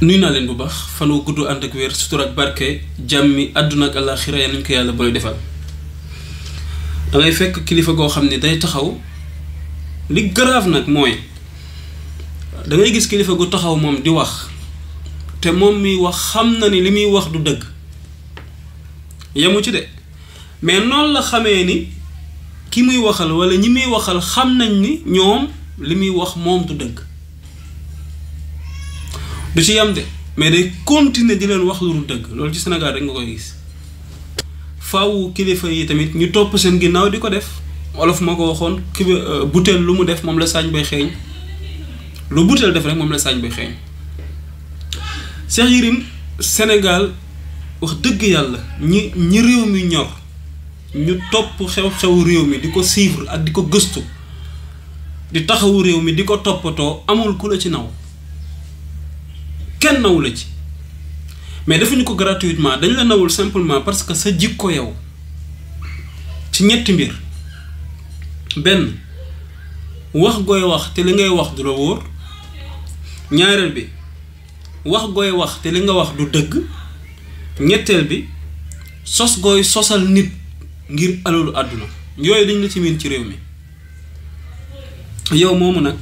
nuyu naa leen bu baax fan wu gudd ànd ak wér sutur ak barke jàmmi àdduna ak àllaaxira yal nañu ko yàlla boole defal. dangay fekk kilifa goo xam ne day taxaw li grave nag mooy dangay gis kilifa gu taxaw moom di wax te moom mi wax xam na ni li muy wax du dëgg yemu ci de mais noonu la xamee ni ki muy waxal wala ñi muy waxal xam nañ ni ñoom li muy wax moom du dëgg. du ci yam de mais day continuer di leen wax lu dul dëgg loolu ci Sénégal rek nga koy gis faaw kilifa yi tamit ñu topp seen ginnaaw di ko def wolof moo ko waxoon ki butéel lu mu def moom la saañ bay xeeñ lu butéel def rek moom la saañ bay xeeñ. Cheikh Yérim Sénégal wax dëgg yàlla ñi réew mi ñor ñu topp xew-xewu réew mi di ko suivre ak di ko gëstu di taxawu réew mi di ko toppatoo amul ku la ci naw. kenn naw la ci mais defuñu ko gratuitement dañ la nawul simplement parce que sa jikko yow ci ñetti mbir benn wax gooy wax te li ngay wax du la wóor ñaareel bi wax gooy wax te li nga wax du dëgg ñetteel bi sos gooy sosal nit ngir alalu àdduna yooyu dañ la ci miin ci réew mi yow moomu nag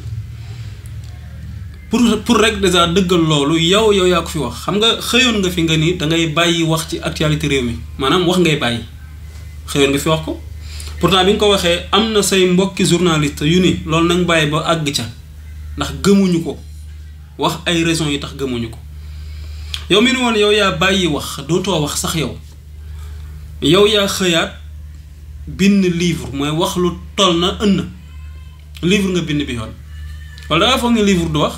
pour rek déjà dëggal loolu yow yaa ko fi wax xam nga xëyoon nga fi nga ni dangay bàyyi wax ci actualité réew mi maanaam wax ngay bàyyi xëyoon nga fi wax ko pourtant bi nga ko waxee am na say mbokki journaliste yu ni loolu nañ bàyyi ba àgg ca ndax gëmuñu ko wax ay raisons yi tax gëmuñu ko yow mi ni woon yow yaa bàyyi wax dootoo wax sax yow yaa xëyaat bind livre mooy wax lu toll na ënn livre nga bind bi yoon wala dangaa foog ne livre du wax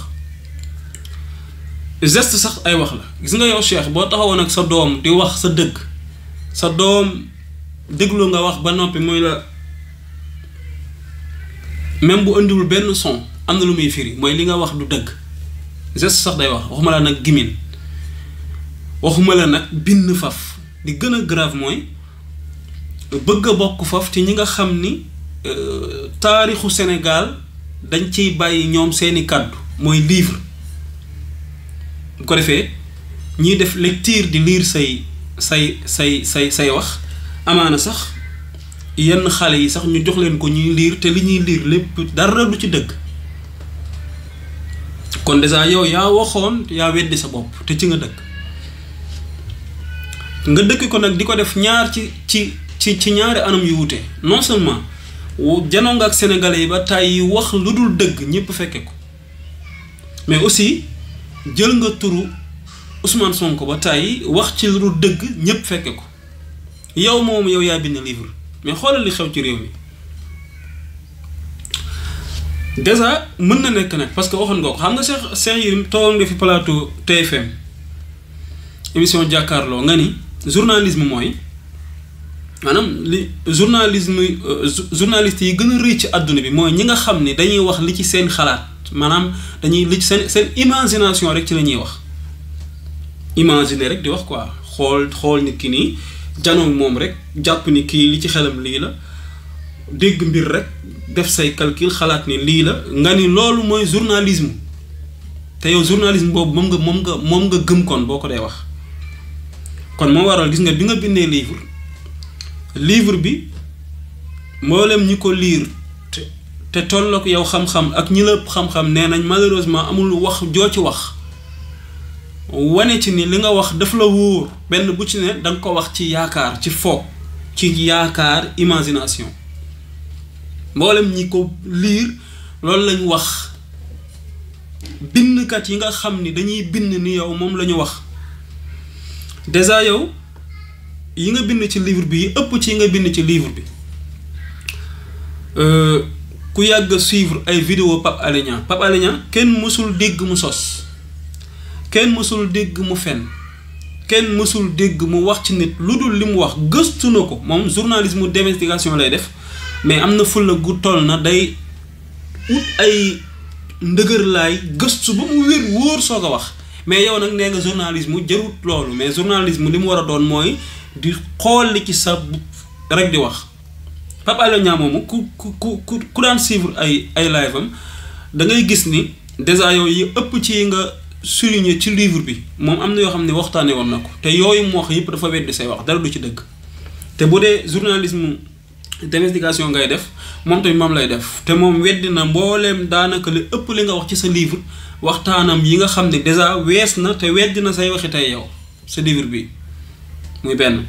geste sax ay wax la gis nga yow Cheikh boo taxawoon ak sa doom di wax sa dëgg sa doom déglu nga wax ba noppi muy la même bu indiwul benn son am na lu muy firi mooy li nga wax du dëgg geste sax day wax waxuma la nag gimin waxuma la nag bind faf di gën a grave mooy bëgg a bokk faf ci ñi nga xam ni taarixu Sénégal dañ ciy bàyyi ñoom seeni kàddu mooy livre bu ko defee ñiy def lecture di lire say wax amaana sax yenn xale yi sax ñu jox leen ko ñuy lire te li ñuy lire lépp dara du ci dëgg kon déjà yow yaa waxoon yaa weddi sa bopp te ci nga dëkk ko nag di ko def ñaar ci ñaari anam yu wute non seulement janoo nga ak sénégalais yi ba tàyyi wax lu dul dëgg ñëpp fekke ko mais aussi jël nga turu Ousmane Sonko ba tàyyi wax ci lu dul dëgg ñëpp fekke ko yow moom yow yaa bind livre mais xoolal li xew ci réew mi déjà mën na nekk nag parce que waxoon nga ko xam nga Cheikh Yérim toogoon nga fi plateau TFM émission jàkkaarloo nga ni journalisme mooy maanaam li journaliste yi gën a rëy ci àdduna bi mooy ñi nga xam ni dañuy wax li ci seen xalaat maanaam dañuy li ci seen imagination rek ci la ñuy wax imaginer rek di wax quoi xool nit ki nii janoog moom rek jàpp ni kii li ci xelam lii la dégg mbir rek def say calcul xalaat ni lii la nga ni loolu mooy journalisme te yow journalisme boobu moom nga gëm kon boo ko dee wax kon moo waral gis nga bi nga bindee livre bi mboolem ñi ko liir te tollook yow xam-xam ak ñi la xam-xam nee nañ malheureusement amul wax joo ci wax wane ci ni li nga wax daf la wóor benn bu ci ne danga ko wax ci yaakaar ci foog ci yaakaar imagination mboolem ñi ko liir loolu lañ wax bindkat yi nga xam ni dañuy bind ni yow moom la ñu wax déjà yow yi nga bind ci livre bi yi ëpp ci yi nga bind ci livre bi ku yàgg suivre ay vidéo Pape Alé Niang kenn mësul dégg mu sos kenn mësul dégg mu fen kenn mësul dégg mu wax ci nit lu dul li mu wax gëstu na ko moom journalisme d'investigation lay def mais am na fulla gu toll na day ut ay ndëgër laay gëstu ba mu wér wóor soog a wax mais yow nag nee nga journalisme jarut loolu mais journalisme li mu war a doon mooy di xool li ci sa rek di wax Pape Alé Niang moomu ku daan suivre ay live am da ngay gis ni déjà yow yi ëpp ci yi nga souligner ci livre bi moom am na yoo xam ne waxtaanee woon na ko te yooyu mu wax yëpp dafa weddi say wax dara du ci dëgg te bu dee journalisme d'investigation ngay def moom tamit moom lay def te moom weddi na mbooleem daanaka li ëpp li nga wax ci sa livre waxtaanam yi nga xam ne déjà wees na te weddi na say waxi tey yow sa livre bi muy benn.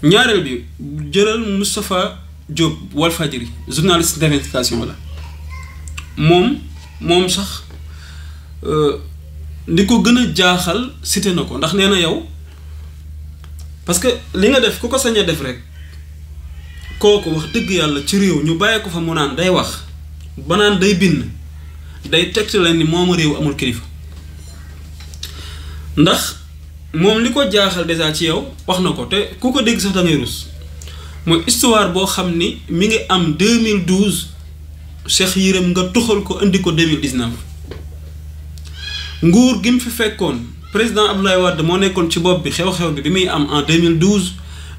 ñaareel bi jëlal Moustapha Diop Walfadjri journaliste d'investigation la moom sax li ko gën a jaaxal cité na ko ndax nee na yow parce que li nga def ku ko sañ a def rek kooku wax dëgg yàlla ci réew ñu bàyyi ko fa mu naan day wax ba naan day bind day tegte leen ni moom réew amul kilifa ndax moom li ko jaaxal déjà ci yow wax na ko te ku ko dégg sax da ngay rus mooy histoire boo xam ni mi ngi am 2012 Cheikh Yérim nga tuxal ko indi ko 2019 nguur gi mu fi fekkoon président Abdoulaye Wade moo nekkoon ci bopp bi xew-xew bi muy am en 2012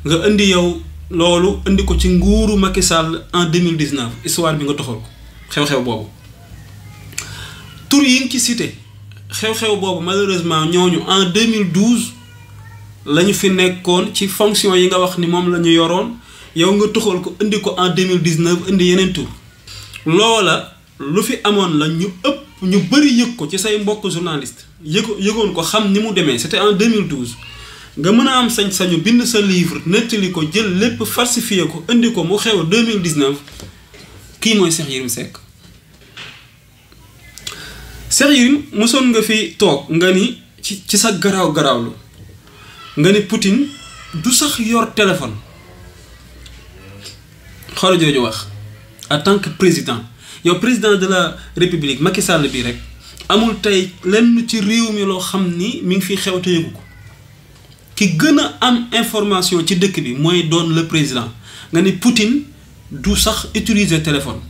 nga indi yow loolu indi ko ci nguuru Macky Sall en 2019 histoire bi nga tuxal ko xew-xew boobu tur yi nga ci cité xew-xew boobu malheureusement ñooñu en 2012 lañu fi nekkoon ci fonction yi nga wax ni moom la ñu yoroon yow nga tuxal ko indi ko en 2019 indi yeneen tur loola lu fi amoon la ñu ëpp ñu bëri yëg ko ci say mbokk journaliste yëgoon ko xam ni mu demee c'était en 2012 nga mën a am sañ-sañu bind sa livre nettali ko jël lépp falsifié ko indi ko mu xew 2019 kii mooy Cheikh Yérim Seck Cheikh Yérim mosoon nga fi toog nga ni ci sa garaawlu nga ni Poutine du sax yor téléphone xoolal jooju wax en tant que président yow président de la république Macky Sall bii rek amul tey lenn ci réew mi loo xam ni mi ngi fi xew te yëgu ko ki gën a am information ci dëkk bi mooy doon le président nga ni Poutine du sax utiliser téléphone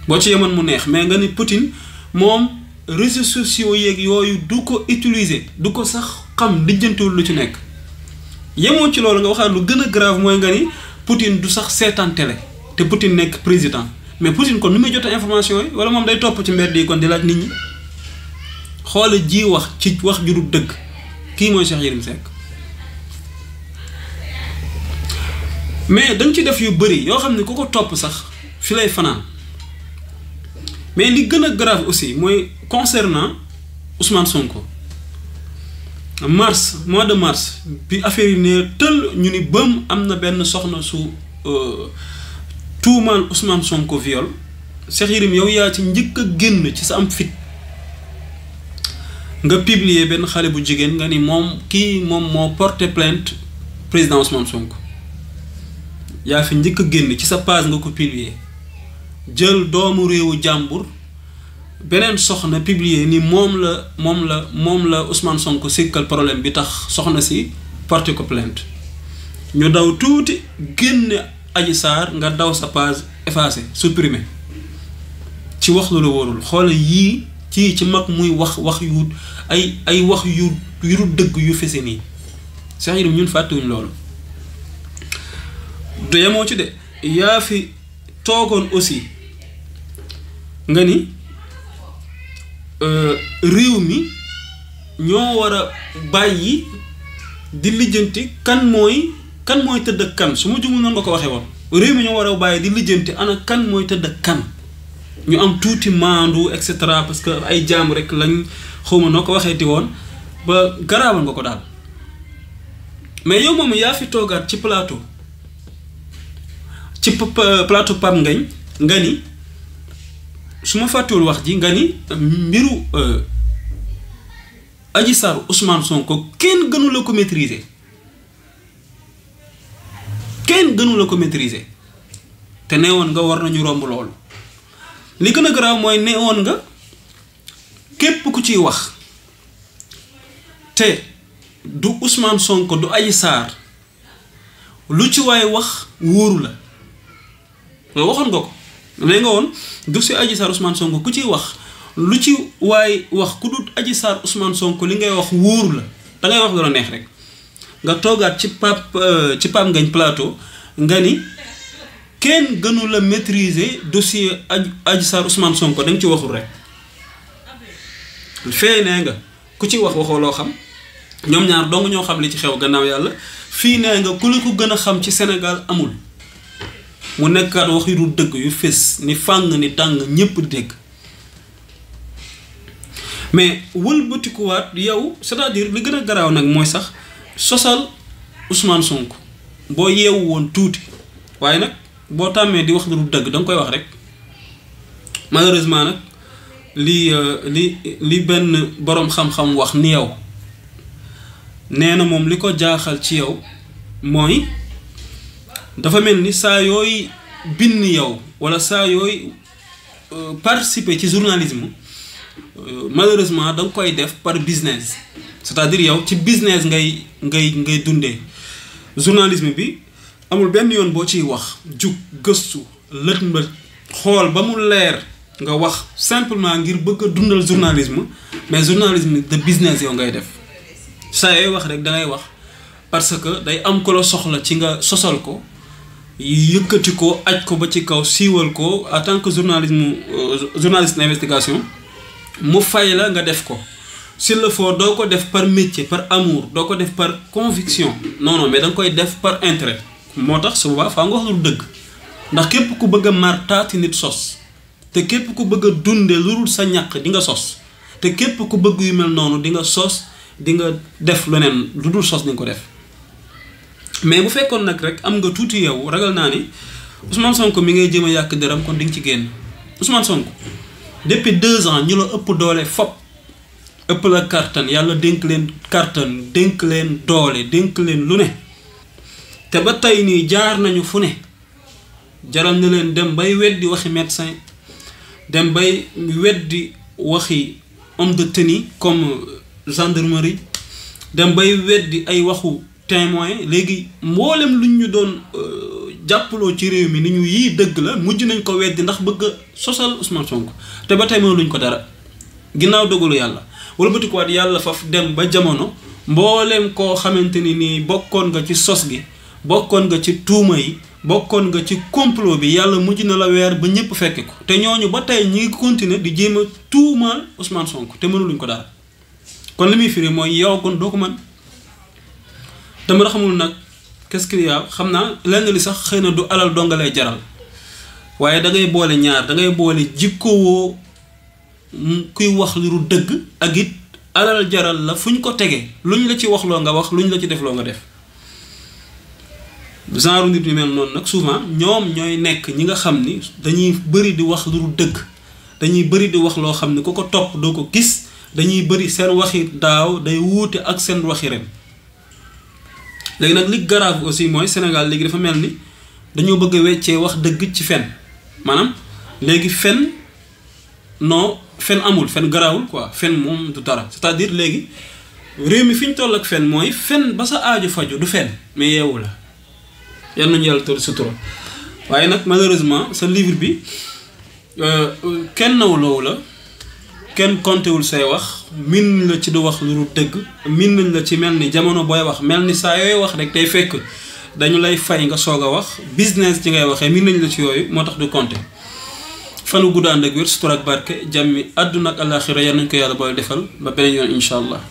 boo ci yemoon mu neex mais nga ni Poutine moom réseaux sociaux yeeg yooyu du ko utiliser du ko sax xam lijjantiwul lu ci nekk yemoo ci loolu nga waxaat lu gën a grave mooy nga ni Poutine du sax seetaan télé te Poutine nekk président mais Poutine kon nu muy jotee information yi wala moom day topp ci mbedd yi kon di laaj nit ñi xoola ji wax ci wax ju dul dëgg kii mooy Cheikh Yérim Seck mais dañ ci def yu bëri yoo xam ne ku ko topp sax fi lay fanaan mais li gën a grave aussi mooy concernant Ousmane Sonko mois de mars bi affaire yi ne tël ñu ni bëm am na benn soxna su tuumaal Ousmane Sonko viol Cheikh Yérim yow yaa ci njëkk a génn ci sa am fit nga publier benn xale bu jigéen nga ni moom moo porté plainte président Ousmane Sonko yaa fi njëkk a génn ci sa page nga ko publier jël doomu réewu jàmbur beneen soxna publier ni moom la Ousmane Sonko sikkal problème bi tax soxna si porté ko plainte ñu daw tuuti génne Adji Sarr nga daw sa page effacé supprimé ci wax lu la wóorul xool yii ci mag muy wax yu ay wax yu dëgg yu fese nii Cheikh Yérim ñun fàttewuñ loolu du yemoo ci de yaa fi toogoon aussi nga ni réew mi ñoo war a bàyyi di lijjanti kan mooy tëdd ak kan su ma jumul noonu nga ko waxee woon réew mi ñoo war a bàyyi di lijjanti ana kan mooy tëdd ak kan ñu am tuuti maandu et cetera parce que ay jaam rek lañ xawma noo ko waxeeti woon ba garaawal nga ko daal mais yow moom yaa fi toogaat ci plateau Pape Ngagne nga ni su ma fàttewul wax ji nga ni mbiru Adji Sarr Ousmane Sonko kenn gënu la ko maîtriser te neewoon nga war nañu romb loolu li gën a garaaw mooy neewoon nga képp ku ciy wax te du Ousmane Sonko du Adji Sarr lu ci waay wax wóoru la nga waxoon nga ko nee nga woon du si Adji Sarr Ousmane Sonko ku ciy wax lu ci waay wax ku dut Adji Sarr Ousmane Sonko li ngay wax wóoru la dangay wax lu la neex rek nga toogaat ci Pape Ngagne plateau nga ni kenn gënu la maîtriser dossier Adji Sarr Ousmane Sonko danga ci waxul rek fee nee nga ku ci wax waxoo loo xam ñoom ñaar dong ñoo xam li ci xew gannaaw yàlla fii nee nga ku li ko gën a xam ci Sénégal amul mu nekkaat wax yu dul dëgg yu fés ni fàng ni tàng ñépp dégg mais wëlbatikuwaat yow c'est-à-dire li gën a garaaw nag mooy sax sosal Ousmane Sonko boo yeewu woon tuuti waaye nag boo tàmmee di wax lu dul dëgg danga koy wax rek malheureusement nag li benn boroom xam-xam wax ni yow nee na moom li ko jaaxal ci yow mooy dafa mel ni saa yooy bind yow walla saa yooy participer ci journalisme malheureusement da nga koy def par business c'est-à-dire yow ci business ngay dundee journalisme bi amul benn yoon boo ciy wax jug gëstu lët mbët xool ba mu leer nga wax simplement ngir bëgg a dundal journalisme mais journalisme de business yow ngay def saa yooy wax rek da ngay wax parce que day am ko la soxla ci nga sosal ko yëkkati ko aj ko ba ci kaw siiwal ko en tant que journaliste d'investigation mu fay la nga def ko s'il le faut doo ko def par métier par amour doo ko def par conviction non mais da nga koy def par intérêt moo tax su boobaa faa nga wax lu dëgg ndax képp ku bëgg a mar taati nit sos te képp ku bëgg a dunde lu dul sa ñàq di nga sos te képp ku bëgg yu mel noonu di nga sos di nga def leneen lu dul sos di nga ko def mais bu fekkoon nag rek am nga tuuti yow ragal naa ni Ousmane Sonko mi ngay jéem a yàq dëram kon di nga ci génn Ousmane Sonko depuis 2 ans ñu la ëpp doole fop ëpp la kartan yàlla dénk leen kartan dénk leen doole dénk leen lu ne te ba tey nii jaar nañu fu ne jaral na leen dem bay weddi waxi médecin dem bay weddi waxi homme de tenue comme gendarmerie dem bay weddi ay waxu témoin léegi mboolem luñ ñu doon jàppaloo ci réew mi ni ñu yii dëgg la mujj nañ ko weddi ndax bëgg a sosal Ousmane Sonko te ba tey mënuluñ ko dara ginnaaw dogalu yàlla wala batikuwaat yàlla faf dem ba jamono mboolem koo xamante ni nii bokkoon nga ci sos gi bokkoon nga ci tuuma yi bokkoon nga ci complot bi yàlla mujj na la weer ba ñëpp fekke ko te ñooñu ba tey ñi ngi continuer di jéem a tuumaal Ousmane Sonko te mënuluñ ko dara kon li muy firi mooy yow kon doo ko mën dama xamul nag qu'est-ce qu'il y a xam naa lenn li sax xëy na du alal dongalay jaral waaye da ngay boole ñaar da ngay boole jikkowoo kuy wax lu dëgg ak it alal jaral la fu ñu ko tegee luñ la ci waxloo nga wax luñ la ci defloo nga def genre nit ñu mel noonu nag souvent ñoom ñooy nekk ñi nga xam ni dañuy bëri di wax lu dëgg dañuy bëri di wax loo xam ni ku ko topp doo ko gis dañuy bëri seen waxi daaw day wuute ak seen waxi ren léegi nag li grave aussi mooy Sénégal léegi dafa mel ni dañoo bëgg a weccee wax dëgg ci fen maanaam léegi fen non fen amul fen garaawul quoi fen moom du dara c'est-à-dire léegi réew mi fi ñu toll ak fen mooy fen ba sa aaju faju du fen mais yeewu la yal nañu yàlla toll sutura waaye nag malheureusement sa livre bi kenn nawloowu la kenn kontewul say wax min la ci du wax lu dëgg min nañ la ci mel ni jamono booy wax mel ni saa yooy wax rek day fekk dañu lay fay nga soog a wax business ci ngay waxee min nañ la ci yooyu moo tax du compter fanu guddaan ak wér sutura ak barke jàmmi àdduna ak àllaaxira yal nañ ko yàlla booy defal ba beneen yoon incha allah